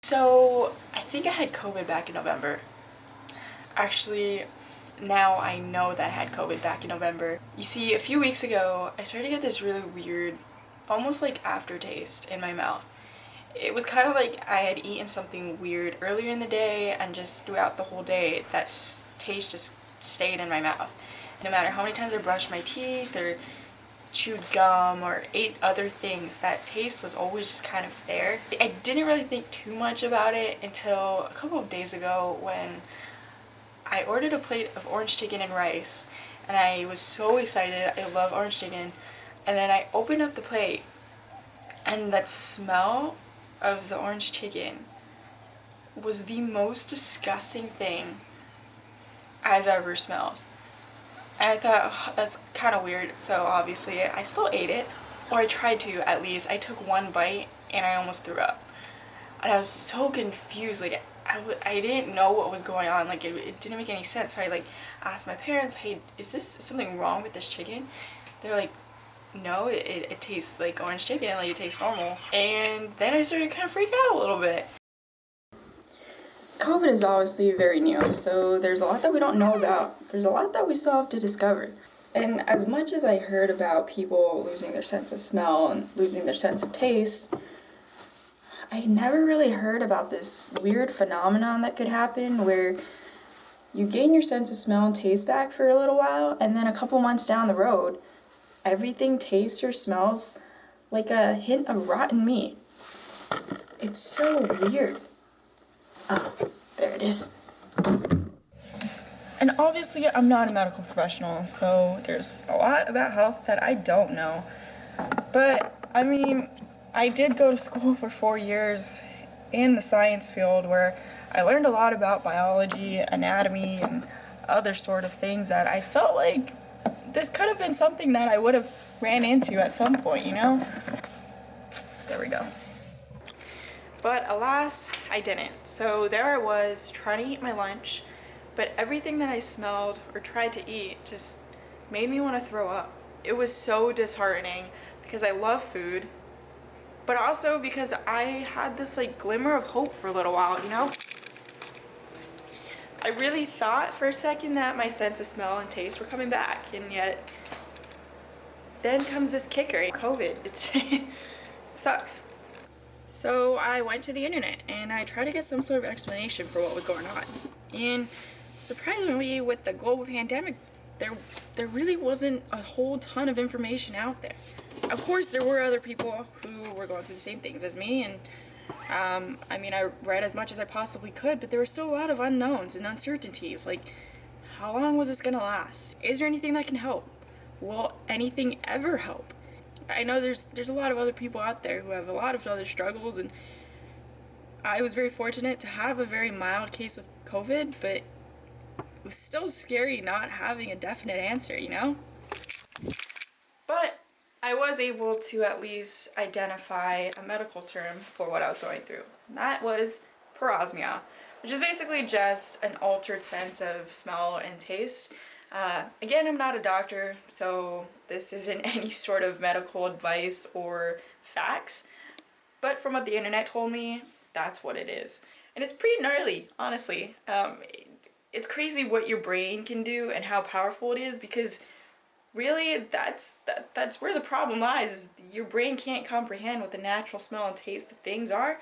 So I think I had COVID back in November. Actually, now I know that I had COVID back in November. You see, a few weeks ago, I started to get this really weird, almost like aftertaste in my mouth. It was kind of like I had eaten something weird earlier in the day, and just throughout the whole day, that taste just stayed in my mouth. No matter how many times I brushed my teeth or chewed gum or ate other things, that taste was always just kind of there. I didn't really think too much about it until a couple of days ago when I ordered a plate of orange chicken and rice, and I was so excited. I love orange chicken. And then I opened up the plate, and that smell of the orange chicken was the most disgusting thing I've ever smelled. And I thought, oh, that's kind of weird, so obviously I still ate it, or I tried to at least. I took one bite and I almost threw up. And I was so confused, like, I didn't know what was going on, like, it didn't make any sense. So I, like, asked my parents, hey, is this something wrong with this chicken? They're like, no, it tastes like orange chicken, like, it tastes normal. And then I started to kind of freak out a little bit. COVID is obviously very new, so there's a lot that we don't know about. There's a lot that we still have to discover. And as much as I heard about people losing their sense of smell and losing their sense of taste, I never really heard about this weird phenomenon that could happen where you gain your sense of smell and taste back for a little while, and then a couple months down the road, everything tastes or smells like a hint of rotten meat. It's so weird. Oh, there it is. And obviously, I'm not a medical professional, so there's a lot about health that I don't know. But, I mean, I did go to school for 4 years in the science field where I learned a lot about biology, anatomy, and other sort of things that I felt like this could have been something that I would have ran into at some point, you know? There we go. But alas, I didn't. So there I was, trying to eat my lunch, but everything that I smelled or tried to eat just made me want to throw up. It was so disheartening because I love food, but also because I had this like glimmer of hope for a little while, you know? I really thought for a second that my sense of smell and taste were coming back, and yet then comes this kicker, COVID. It sucks. So I went to the internet and I tried to get some sort of explanation for what was going on. And surprisingly, with the global pandemic, there really wasn't a whole ton of information out there. Of course, there were other people who were going through the same things as me, and I mean, I read as much as I possibly could, but there were still a lot of unknowns and uncertainties, like, how long was this gonna last? Is there anything that can help? Will anything ever help? I know there's a lot of other people out there who have a lot of other struggles, and I was very fortunate to have a very mild case of COVID, but it was still scary not having a definite answer, you know? But I was able to at least identify a medical term for what I was going through. And that was parosmia, which is basically just an altered sense of smell and taste. Again, I'm not a doctor, so this isn't any sort of medical advice or facts, but from what the internet told me, that's what it is. And it's pretty gnarly, honestly. It's crazy what your brain can do and how powerful it is, because really that's where the problem lies, is your brain can't comprehend what the natural smell and taste of things are,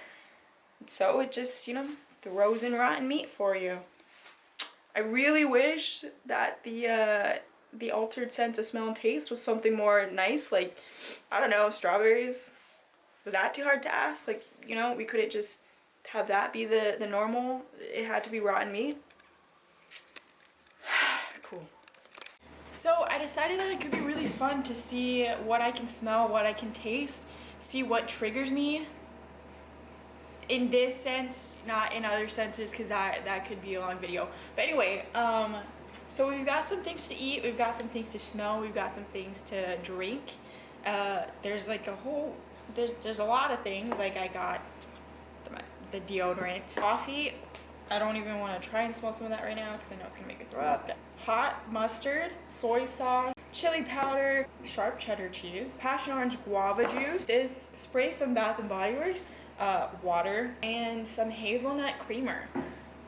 so it just, you know, throws in rotten meat for you. I really wish that the altered sense of smell and taste was something more nice, like, I don't know, strawberries. Was that too hard to ask? Like, you know, we couldn't just have that be the normal? It had to be rotten meat? Cool. So I decided that it could be really fun to see what I can smell, what I can taste, see what triggers me. In this sense, not in other senses, because that could be a long video. But anyway, so we've got some things to eat, we've got some things to smell, we've got some things to drink. There's like there's a lot of things. Like, I got the deodorant, coffee. I don't even want to try and smell some of that right now because I know it's gonna make me throw up. Hot mustard, soy sauce, chili powder, sharp cheddar cheese, passion orange guava juice, this spray from Bath and Body Works. water and some hazelnut creamer,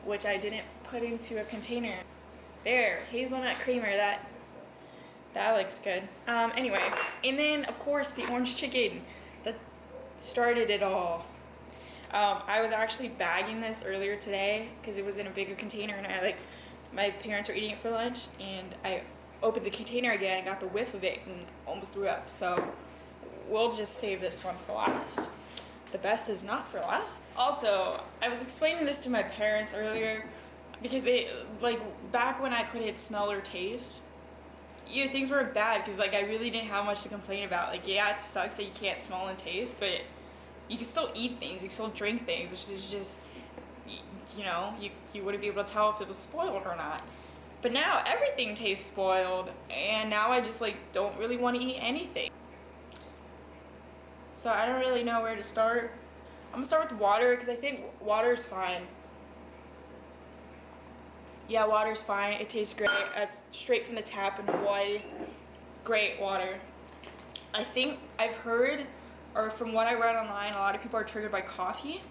which I didn't put into a container. There, hazelnut creamer, that looks good. Anyway, and then of course the orange chicken that started it all. I was actually bagging this earlier today because it was in a bigger container, and my parents were eating it for lunch, and I opened the container again and got the whiff of it and almost threw up. So we'll just save this one for last. The best is not for last. Also, I was explaining this to my parents earlier because they, like, back when I couldn't smell or taste, things were bad because, like, I really didn't have much to complain about. Like, yeah, it sucks that you can't smell and taste, but you can still eat things, you can still drink things, which is just, you wouldn't be able to tell if it was spoiled or not. But now everything tastes spoiled, and now I just, like, don't really want to eat anything. So I don't really know where to start. I'm gonna start with water because I think water's fine. Yeah, water's fine. It tastes great. It's straight from the tap in Hawaii. Great water. I think I've heard, or from what I read online, a lot of people are triggered by coffee.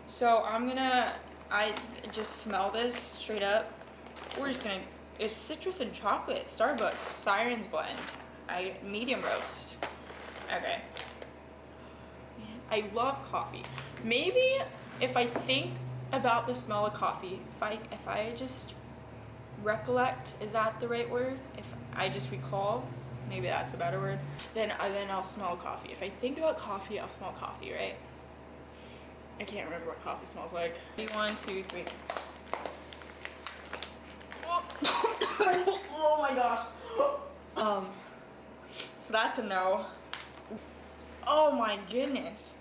So I just smell this straight up. It's citrus and chocolate. Starbucks Sirens blend. Medium roast. Okay. I love coffee. Maybe if I think about the smell of coffee, if I just recollect, is that the right word? If I just recall, maybe that's a better word, then I'll smell coffee. If I think about coffee, I'll smell coffee, right? I can't remember what coffee smells like. 1, 2, 3. Oh my gosh. So that's a no. Oh my goodness.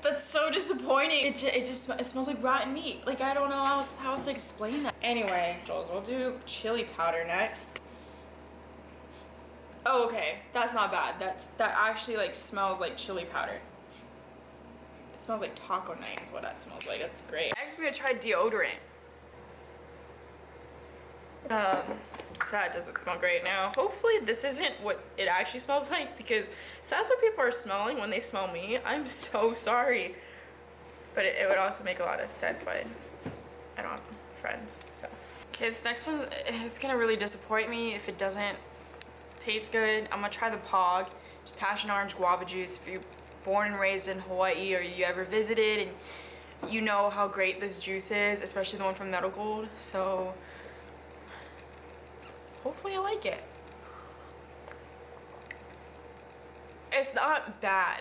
That's so disappointing. It smells like rotten meat. Like, I don't know how else to explain that. Anyway, we'll do chili powder next. Oh, okay, that's not bad. That actually, like, smells like chili powder. It smells like taco night is what that smells like. That's great. Next, we're gonna try deodorant. So that doesn't smell great now. Hopefully this isn't what it actually smells like, because if that's what people are smelling when they smell me, I'm so sorry. But it would also make a lot of sense why I don't have friends, so. Okay, this next one's, it's gonna really disappoint me if it doesn't taste good. I'm gonna try the POG, just passion orange guava juice. If you're born and raised in Hawaii or you ever visited, and you know how great this juice is, especially the one from Meadow Gold, so hopefully I like it. It's not bad.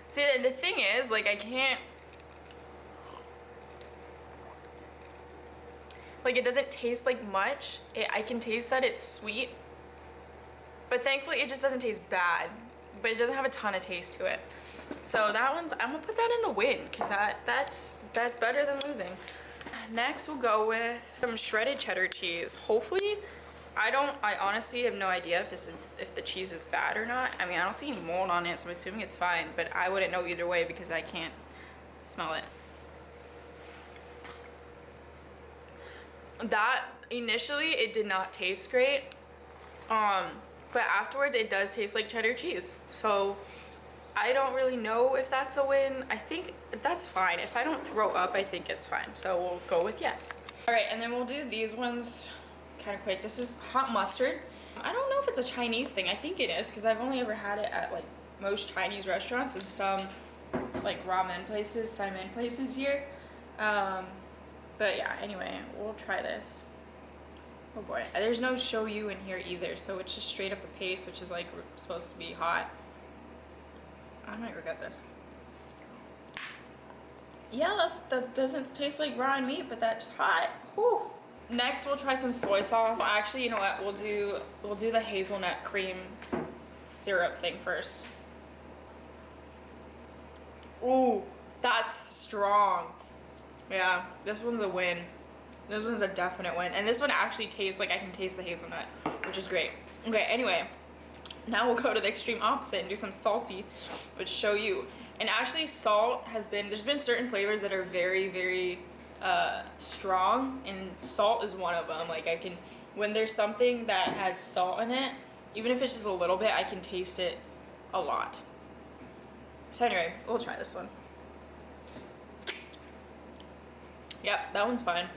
See, the thing is, like, I can't, like, it doesn't taste like much. I can taste that it's sweet, but thankfully it just doesn't taste bad, but it doesn't have a ton of taste to it. So that one's, I'm gonna put that in the win, because that's better than losing. Next we'll go with some shredded cheddar cheese. Hopefully, I honestly have no idea if the cheese is bad or not. I mean, I don't see any mold on it, so I'm assuming it's fine, but I wouldn't know either way because I can't smell it. That, initially, it did not taste great, but afterwards it does taste like cheddar cheese. So I don't really know if that's a win. I think that's fine. If I don't throw up, I think it's fine. So we'll go with yes. All right, and then we'll do these ones kind of quick. This is hot mustard. I don't know if it's a Chinese thing. I think it is, because I've only ever had it at, like, most Chinese restaurants and some, like, ramen places, saimin places here. But yeah, anyway, we'll try this. Oh boy, there's no shoyu in here either, so it's just straight up a paste, which is, like, supposed to be hot. I might regret this. Yeah, that doesn't taste like raw meat, but that's hot. Whew. Next, we'll try some soy sauce. Well, actually, you know what? We'll do the hazelnut cream syrup thing first. Ooh, that's strong. Yeah, this one's a win. This one's a definite win. And this one actually tastes like I can taste the hazelnut, which is great. Okay, anyway, now we'll go to the extreme opposite and do some salty, which shoyu. And actually, salt there's been certain flavors that are very, very strong, and salt is one of them. Like, when there's something that has salt in it, even if it's just a little bit, I can taste it a lot. So anyway, we'll try this one. Yep, that one's fine.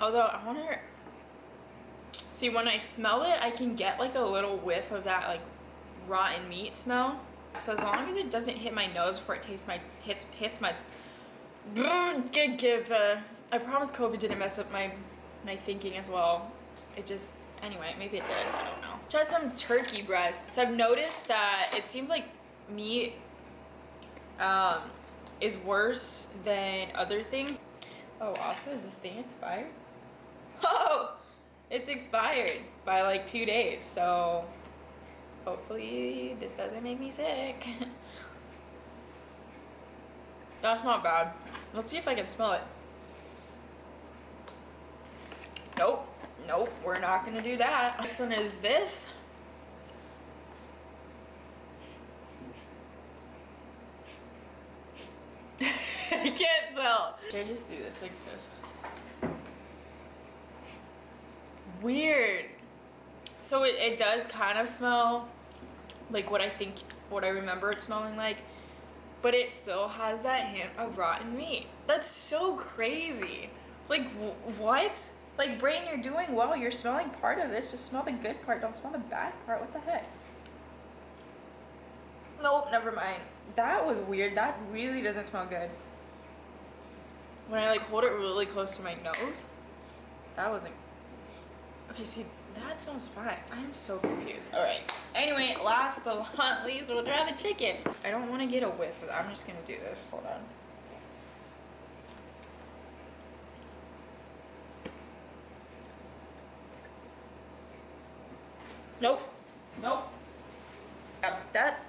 Although I wonder, see, when I smell it, I can get like a little whiff of that like rotten meat smell. So as long as it doesn't hit my nose before it hits my I promise COVID didn't mess up my thinking as well. It just, anyway, maybe it did, I don't know. Try some turkey breast. So I've noticed that it seems like meat is worse than other things. Oh, also, is this thing expired? Oh, it's expired by like 2 days, so hopefully this doesn't make me sick. That's not bad. Let's see if I can smell it. Nope, nope, we're not gonna do that. Next one is this. I can't tell. Should I just do this like this? Weird. So it does kind of smell like what I remember it smelling like, but it still has that hint of rotten meat. That's so crazy. Like, what? Like, brain, you're doing well. You're smelling part of this. Just smell the good part. Don't smell the bad part. What the heck? Nope, never mind. That was weird. That really doesn't smell good. When I like hold it really close to my nose, that wasn't. Okay, see, that smells fine. I'm so confused. All right. Anyway, last but not least, we'll try the chicken. I don't want to get a whiff of it. I'm just gonna do this. Hold on. Nope. Nope. That.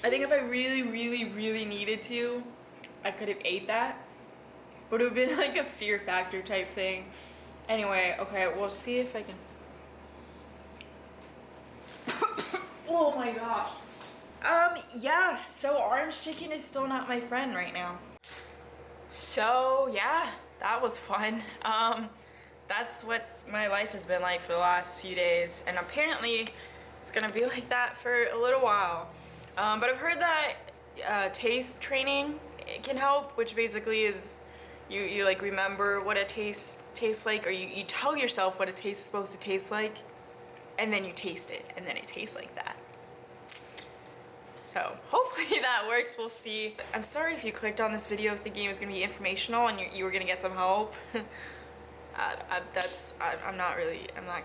I think if I really, really, really needed to, I could have ate that. But it would have been like a fear factor type thing. Anyway, okay, we'll see if I can. Oh my gosh. Yeah, so orange chicken is still not my friend right now. So yeah, that was fun. That's what my life has been like for the last few days, and apparently it's gonna be like that for a little while. But I've heard that taste training can help, which basically is you like remember what a taste tastes like, or you tell yourself what a taste is supposed to taste like, and then you taste it, and then it tastes like that. So hopefully that works, we'll see. I'm sorry if you clicked on this video thinking it was gonna be informational and you were gonna get some help. I'm not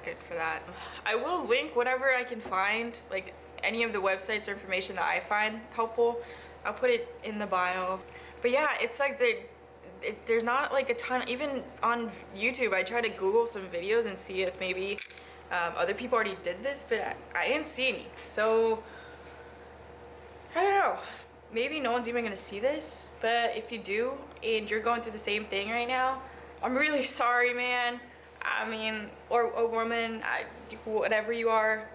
good for that. I will link whatever I can find, like any of the websites or information that I find helpful. I'll put it in the bio. But yeah, it's like there's not like a ton, even on YouTube. I tried to Google some videos and see if maybe other people already did this, but I didn't see any. So I don't know, maybe no one's even gonna see this, but if you do and you're going through the same thing right now, I'm really sorry, man. I mean, or a woman, whatever you are,